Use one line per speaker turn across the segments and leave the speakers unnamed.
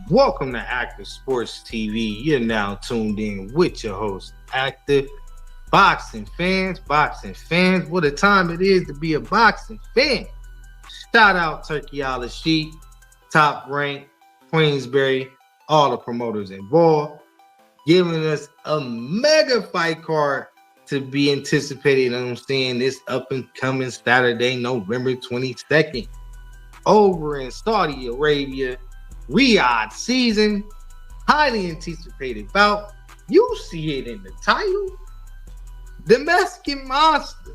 Welcome to Active Sports TV. You're now tuned in with your host, Active Boxing fans. What a time it is to be a boxing fan. Shout out Turkey Island Sheep, Top Rank, Queensberry, all the promoters involved, giving us a mega fight card to be anticipated. I'm saying this up and coming Saturday, November 22nd, over in Saudi Arabia. Riyadh season, highly anticipated bout. You see it in the title. The Mexican monster,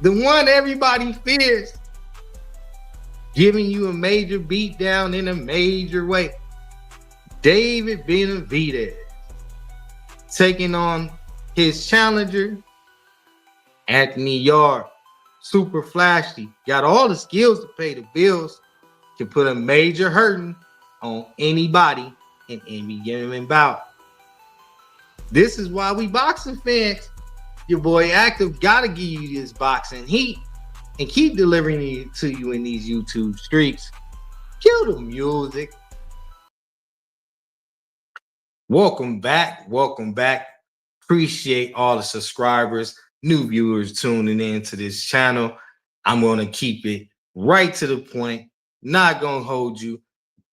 the one everybody fears, giving you a major beatdown in a major way. David Benavidez taking on his challenger, Anthony Yarde. Super flashy, got all the skills to pay the bills, can put a major hurting on anybody in any given bout. This is why we boxing fans, your boy Active, gotta give you this boxing heat and keep delivering it to you in these YouTube streets. Kill the music. Welcome back. Appreciate all the subscribers, new viewers tuning in to this channel. I'm going to keep it right to the point. Not going to hold you.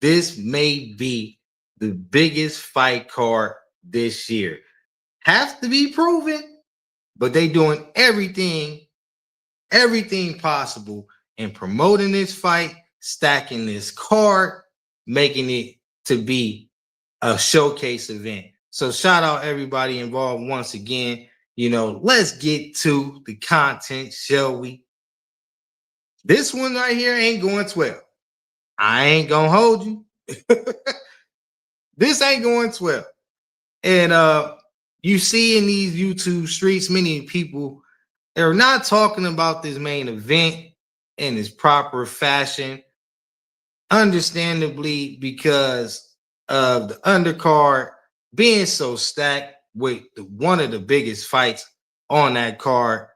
This may be the biggest fight card this year. Has to be proven, but they doing everything possible in promoting this fight, stacking this card, making it to be a showcase event. So shout out everybody involved once again. Let's get to the content, shall we? This one right here ain't going 12. I ain't gonna hold you. This ain't going 12. And you see in these YouTube streets, many people are not talking about this main event in its proper fashion, understandably, because of the undercard being so stacked with one of the biggest fights on that card,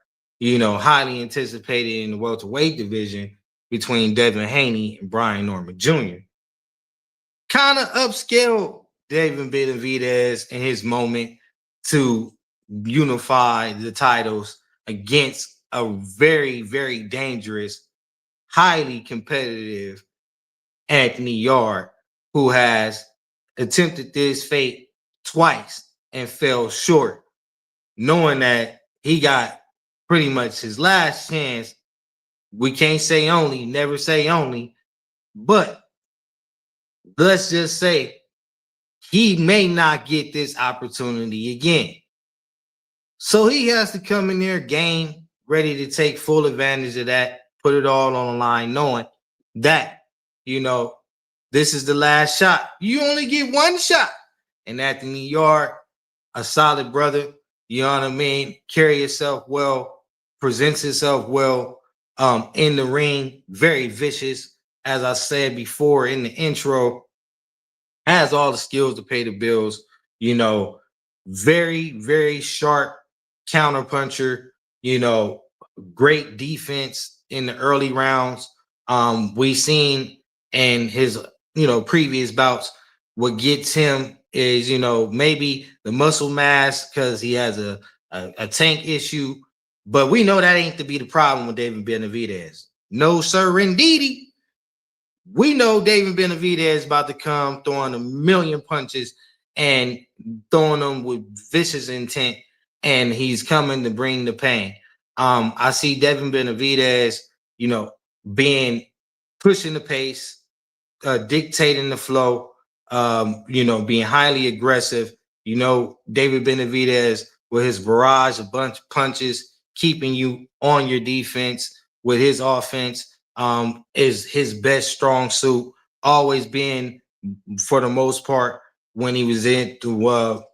highly anticipated in the welterweight division between Devin Haney and Brian Norman Jr. Kind of upscaled David Benavidez in his moment to unify the titles against a very, very dangerous, highly competitive Anthony Yarde, who has attempted this fate twice and fell short, knowing that he got pretty much his last chance. We can't say only, never say only, but let's just say he may not get this opportunity again. So he has to come in there, game, ready to take full advantage of that, put it all on the line, knowing that, this is the last shot. You only get one shot. And Anthony Yarde, a solid brother, you know what I mean? Carry yourself well, presents himself well in the ring, very vicious. As I said before in the intro, has all the skills to pay the bills, very, very sharp counter puncher, great defense in the early rounds. We seen in his, previous bouts, what gets him is, maybe the muscle mass because he has a tank issue. But we know that ain't to be the problem with David Benavidez. No, sir, indeedy. We know David Benavidez is about to come throwing a million punches and throwing them with vicious intent, and he's coming to bring the pain. I see Devin Benavidez, being pushing the pace, dictating the flow, being highly aggressive. David Benavidez with his barrage of bunch of punches, keeping you on your defense with his offense. Is his best strong suit, always being, for the most part, when he was in the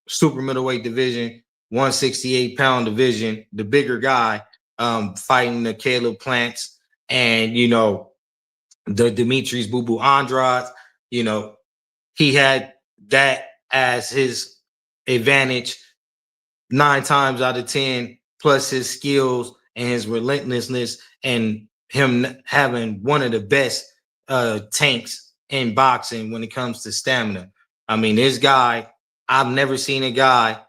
super middleweight division, 168-pound division, the bigger guy, fighting the Caleb Plants and, the Demetrius Boo Boo Andrade. He had that as his advantage 9 times out of 10, plus his skills and his relentlessness and him having one of the best tanks in boxing when it comes to stamina. I mean, this guy, I've never seen a guy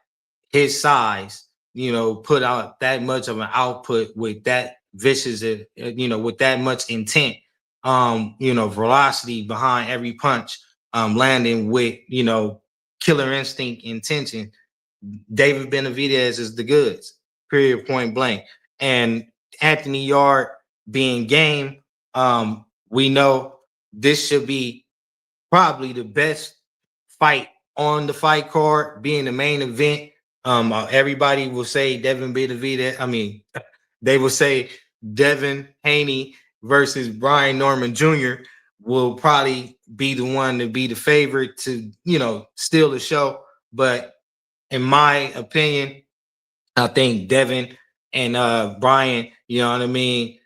his size, put out that much of an output with that vicious, with that much intent, velocity behind every punch, landing with, killer instinct intention. David Benavidez is the goods, period, point blank. And Anthony Yarde being game, we know this should be probably the best fight on the fight card, being the main event. Everybody will say Devin Benavidez. I mean, they will say Devin Haney versus Brian Norman Jr. will probably be the one to be the favorite to, steal the show. But in my opinion, I think Devin and Brian, you know what I mean?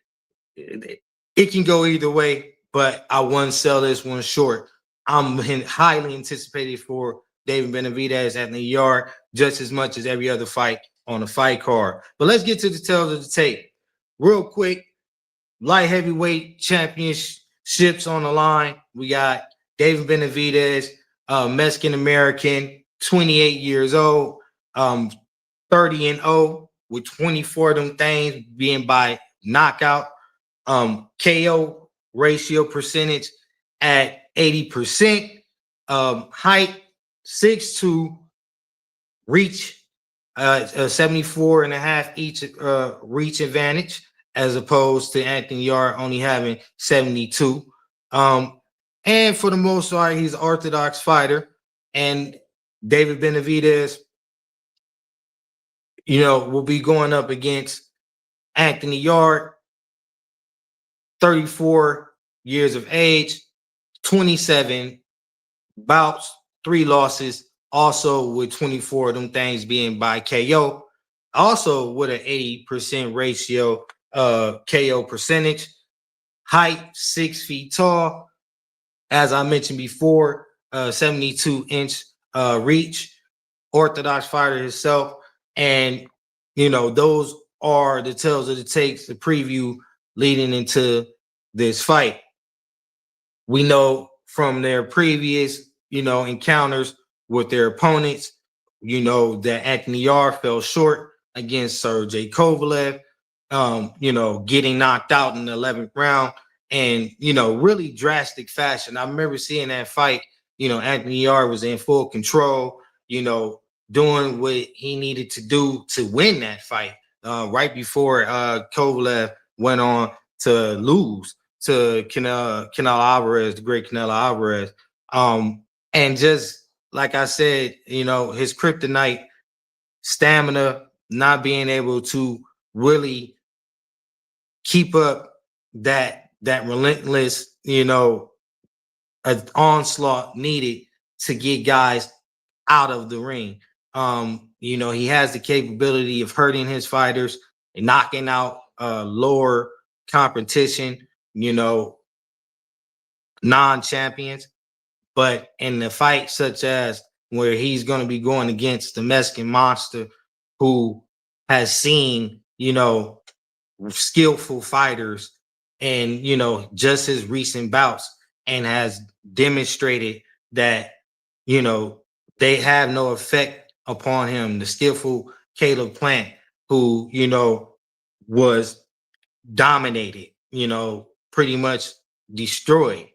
It can go either way, but I wouldn't sell this one short. I'm highly anticipated for David Benavidez at the yard just as much as every other fight on the fight card. But let's get to the tails of the tape. Real quick, light heavyweight championships on the line. We got David Benavidez, Mexican American, 28 years old, 30-0 with 24 of them things being by knockout. KO ratio percentage at 80%. Height 6'2", reach 74 and a half each reach advantage, as opposed to Anthony Yarde only having 72. And for the most part, he's an orthodox fighter. And David Benavidez, will be going up against Anthony Yarde, 34 years of age, 27 bouts, 3 losses, also with 24 of them things being by KO, also with an 80% ratio KO percentage. Height 6 feet tall, as I mentioned before, 72-inch reach, orthodox fighter himself. And those are the tails of the tapes, the preview leading into this fight. We know from their previous, encounters with their opponents, that Anthony Yarde fell short against Sergey Kovalev, getting knocked out in the 11th round, and, really drastic fashion. I remember seeing that fight, Anthony Yarde was in full control, doing what he needed to do to win that fight right before Kovalev went on to lose to Canelo Alvarez, the great Canelo Alvarez. And just like I said, his kryptonite, stamina, not being able to really keep up that relentless, onslaught needed to get guys out of the ring. He has the capability of hurting his fighters and knocking out lower competition, non-champions. But in the fight such as where he's going to be going against the Mexican monster, who has seen, skillful fighters and, just his recent bouts, and has demonstrated that, they have no effect upon him. The skillful Caleb Plant, who, was dominated, pretty much destroyed.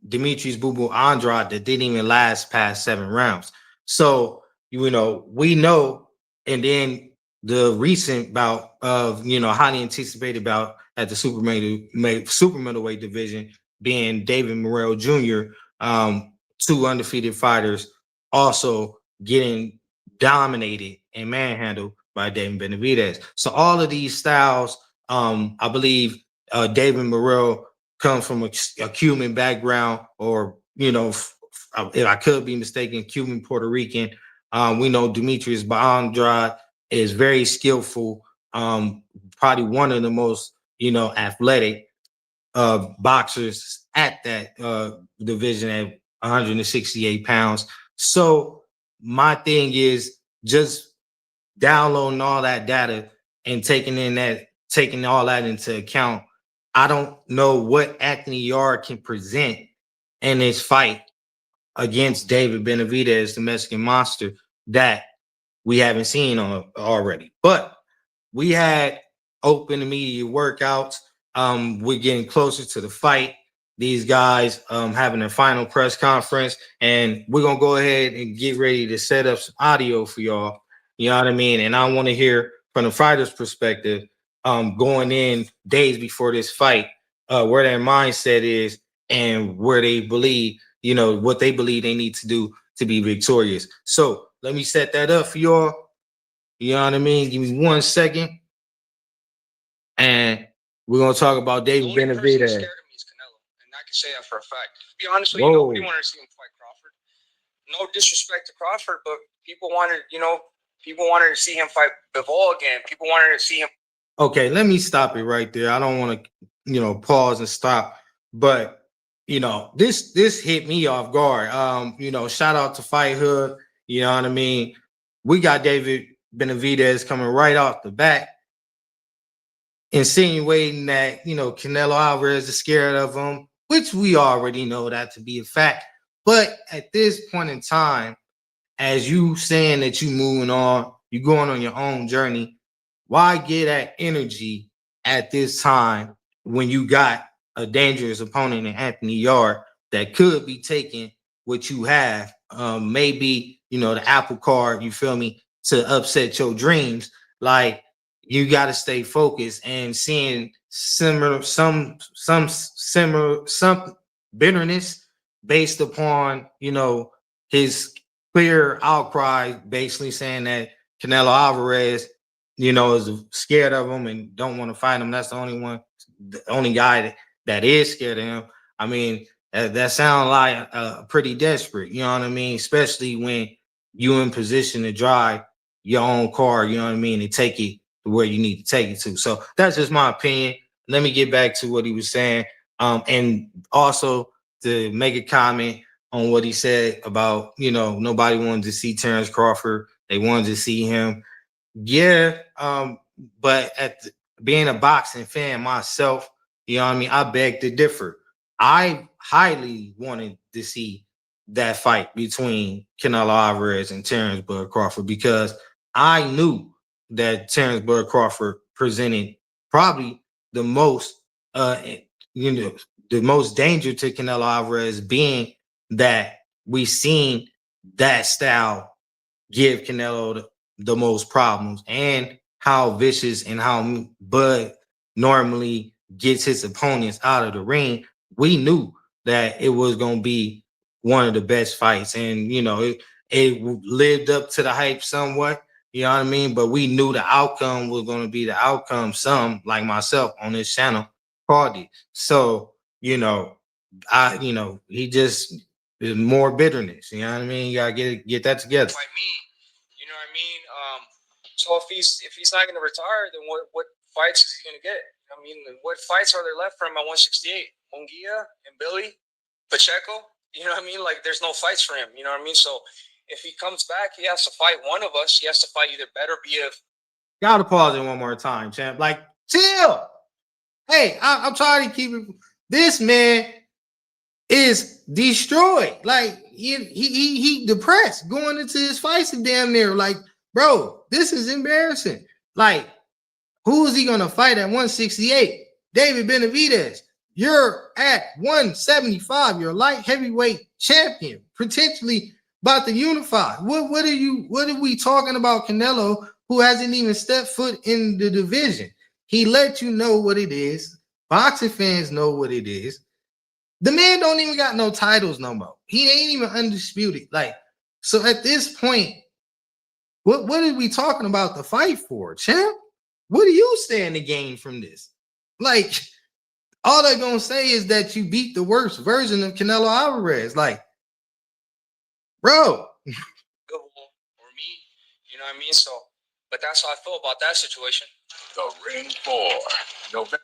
Demetrius Boo Boo Andrade that didn't even last past 7 rounds. So, we know, and then the recent bout of, highly anticipated bout at the super middleweight division being David Morrell Jr., 2 undefeated fighters also getting dominated and manhandled by David Benavidez. So all of these styles, I believe David Morrell comes from a Cuban background, or, if I could be mistaken, Cuban, Puerto Rican. We know Demetrius Andrade is very skillful, probably one of the most, athletic boxers at that division at 168 pounds. So my thing is just downloading all that data and taking all that into account. I don't know what Anthony Yarde can present in his fight against David Benavidez, the Mexican Monster, that we haven't seen already. But we had open media workouts. We're getting closer to the fight. These guys having their final press conference, and we're gonna go ahead and get ready to set up some audio for y'all. You know what I mean? And I want to hear from the fighter's perspective, going in days before this fight, where their mindset is and where they believe, you know, what they believe they need to do to be victorious. So let me set that up for y'all. You know what I mean? Give me 1 second. And we're gonna talk about David Benavidez.
Scared of me is Canelo, and I can say that for a fact. To be honest with you, nobody wanted to see him fight Crawford. No disrespect to Crawford, but people wanted to see him fight Bivol again. People wanted to see him.
Okay, let me stop it right there. I don't want to, pause and stop, but this hit me off guard. Shout out to Fight Hood. You know what I mean? We got David Benavidez coming right off the bat, insinuating that Canelo Alvarez is scared of him, which we already know that to be a fact. But at this point in time, as you saying that you moving on, you going on your own journey, why get that energy at this time when you got a dangerous opponent in Anthony Yarde that could be taking what you have, maybe the apple card, you feel me, to upset your dreams? Like, you got to stay focused, and seeing some bitterness based upon his clear outcry, basically saying that Canelo Alvarez is scared of him and don't want to fight him. That's the only guy that is scared of him. I mean, that sounds like pretty desperate, you know what I mean? Especially when you in position to drive your own car, you know what I mean, and take it to where you need to take it to. So that's just my opinion. Let me get back to what he was saying. And also to make a comment on what he said about, nobody wanted to see Terrence Crawford. They wanted to see him. Yeah. But being a boxing fan myself, you know what I mean, I beg to differ. I highly wanted to see that fight between Canelo Alvarez and Terrence Bud Crawford, because I knew that Terrence Bud Crawford presented probably the most, the most danger to Canelo Alvarez, being that we seen that style give Canelo the most problems, and how vicious and how Bud normally gets his opponents out of the ring. We knew that it was going to be one of the best fights, and it lived up to the hype somewhat, you know what I mean? But we knew the outcome was going to be the outcome. Some, like myself on this channel, called it. So he just is more bitterness, you know what I mean? You gotta get that together.
By me, you know what I mean? So if he's not going to retire, then what fights is he going to get? I mean, what fights are there left for him at 168? Munguia and Billy Pacheco? You know what I mean? Like, there's no fights for him. You know what I mean? So if he comes back, he has to fight one of us. He has to fight either Benavidez.
Gotta pause it one more time, champ. Like, chill. Hey, I'm trying to keep it. This man is destroyed. Like, he depressed going into his fights, and damn near like, bro, this is embarrassing. Like, who is he gonna fight at 168? David Benavidez. You're at 175. You're light heavyweight champion, potentially about to unify. What are we talking about? Canelo, who hasn't even stepped foot in the division. He let you know what it is. Boxing fans know what it is. The man don't even got no titles no more. He ain't even undisputed. Like, so at this point, what are we talking about the fight for, champ? What do you stand to gain from this? Like, all they're gonna say is that you beat the worst version of Canelo Alvarez. Like, bro.
Or me, you know what I mean? So, but that's how I feel about that situation. The Ring 4, November.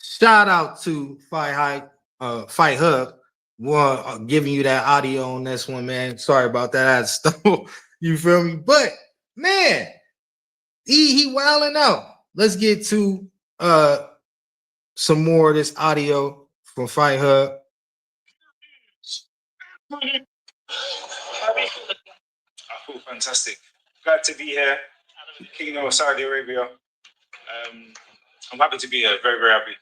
Shout out to Fight Hub. Giving you that audio on this one, man. Sorry about that. I stole. You feel me? But man, he wilding out. Let's get to some more of this audio from Fight Hub.
I feel fantastic. Glad to be here. Kingdom of Saudi Arabia. I'm happy to be here. Very, very happy.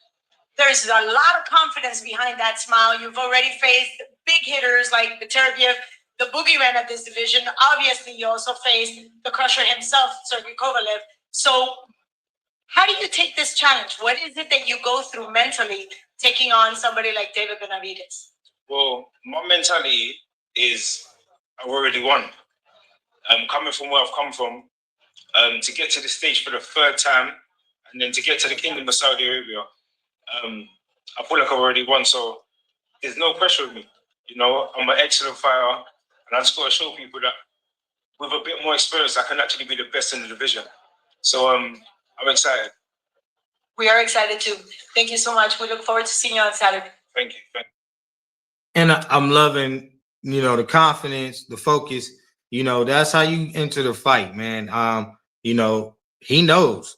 There's a lot of confidence behind that smile. You've already faced big hitters like Beterbiev, the boogeyman of this division. Obviously, you also faced the crusher himself, Sergey Kovalev. So how do you take this challenge? What is it that you go through mentally taking on somebody like David Benavidez?
Well, my mentality is I've already won. Coming from where I've come from, to get to the stage for the third time, and then to get to the Kingdom of Saudi Arabia, I feel like I've already won. So there's no pressure on me. You know, I'm an excellent fighter, and I just got to show people that with a bit more experience, I can actually be the best in the division. So I'm excited.
We are excited too. Thank you so much. We look forward to seeing you on Saturday.
Thank you.
And I'm loving, the confidence, the focus. That's how you enter the fight, man. He knows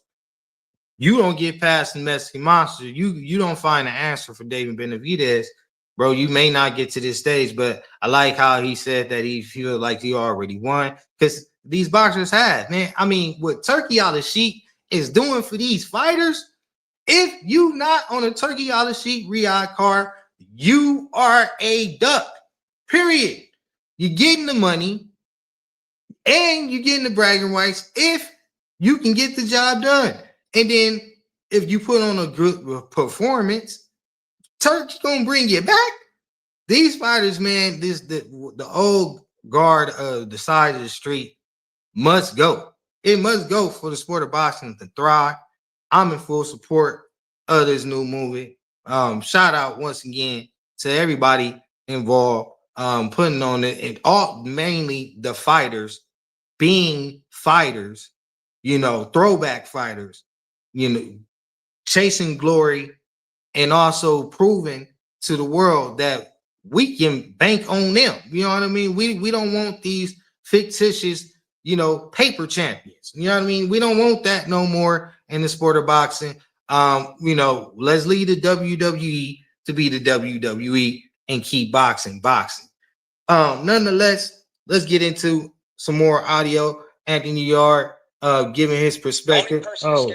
you don't get past the Mexican monster. You don't find an answer for David Benavidez, bro. You may not get to this stage, but I like how he said that he feels like he already won, because these boxers have, man. I mean, what Turkey Al Sheikh is doing for these fighters, if you not on a Turkey Al Sheikh Riyadh card, you are a duck, period. You're getting the money and you're getting the bragging rights if you can get the job done. And then if you put on a good performance, Turkey's gonna bring you back. These fighters, man, the old guard of the side of the street must go. It must go for the sport of boxing to thrive. I'm in full support of this new movie. Shout out once again to everybody involved, putting on it, and all mainly the fighters being fighters, throwback fighters, chasing glory, and also proving to the world that we can bank on them. You know what I mean? We don't want these fictitious, paper champions. You know what I mean? We don't want that no more in the sport of boxing. Let's leave the WWE to be the WWE and keep boxing. Nonetheless, let's get into some more audio. Anthony Yarde giving his perspective. Oh,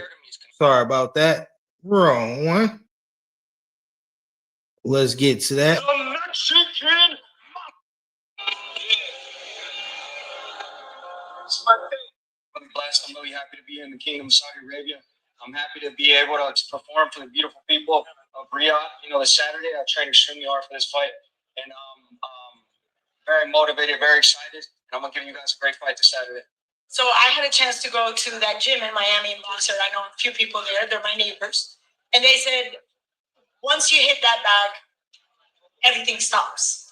sorry about that. Wrong one. Let's get to that.
The Mexican.
I'm blessed. I'm really happy to be in the Kingdom of Saudi Arabia. I'm happy to be able to perform for the beautiful people of Riyadh. This Saturday, I trained extremely hard for this fight, and very motivated, very excited, and I'm gonna give you guys a great fight this Saturday.
So I had a chance to go to that gym in Miami in Boxer. I know a few people there. They're my neighbors, and they said once you hit that bag, everything stops.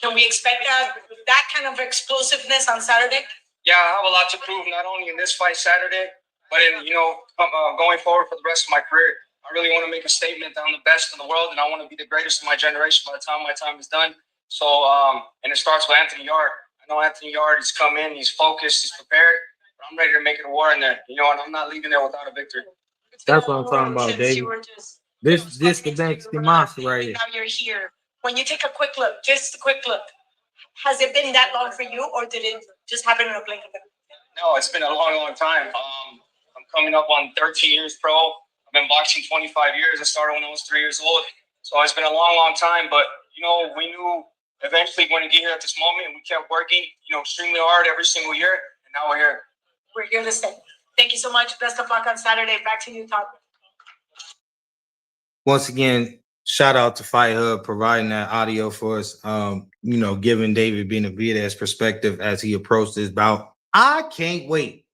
Can we expect that kind of explosiveness on Saturday?
Yeah, I have a lot to prove, not only in this fight Saturday, but in going forward for the rest of my career. I really want to make a statement that I'm the best in the world, and I want to be the greatest of my generation by the time my time is done. So, and it starts with Anthony Yarde. I know Anthony Yarde has come in, he's focused, he's prepared, but I'm ready to make it a war in there. And I'm not leaving there without a victory.
That's what I'm talking about, David. This the Mexican monster right here.
Now you're here. When you take a quick look, just a quick look, has it been that long for you, or did it just happen in a blink of an eye?
No, it's been a long, long time. I'm coming up on 13 years pro. I've been boxing 25 years. I started when I was 3 years old. So it's been a long, long time. But, we knew eventually when to get here at this moment, and we kept working, extremely hard every single year. And now we're here.
We're here to stay. Thank you so much. Best of luck on Saturday. Back to you, Todd.
Once again, shout out to Fight Hub providing that audio for us. Giving David Benavidez perspective as he approached this bout. I can't wait.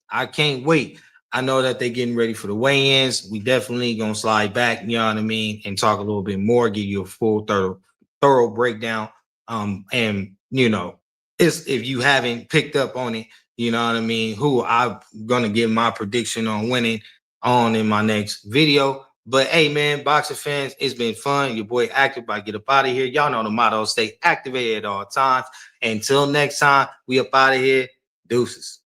I know that they're getting ready for the weigh-ins. We definitely gonna slide back, you know what I mean, and talk a little bit more, give you a full thorough breakdown. And it's, if you haven't picked up on it, you know what I mean, who I'm gonna give my prediction on winning on in my next video. But hey, man, boxing fans, it's been fun. Your boy Active by Get Up Out of Here. Y'all know the motto, stay activated at all times. Until next time, we up out of here. Deuces.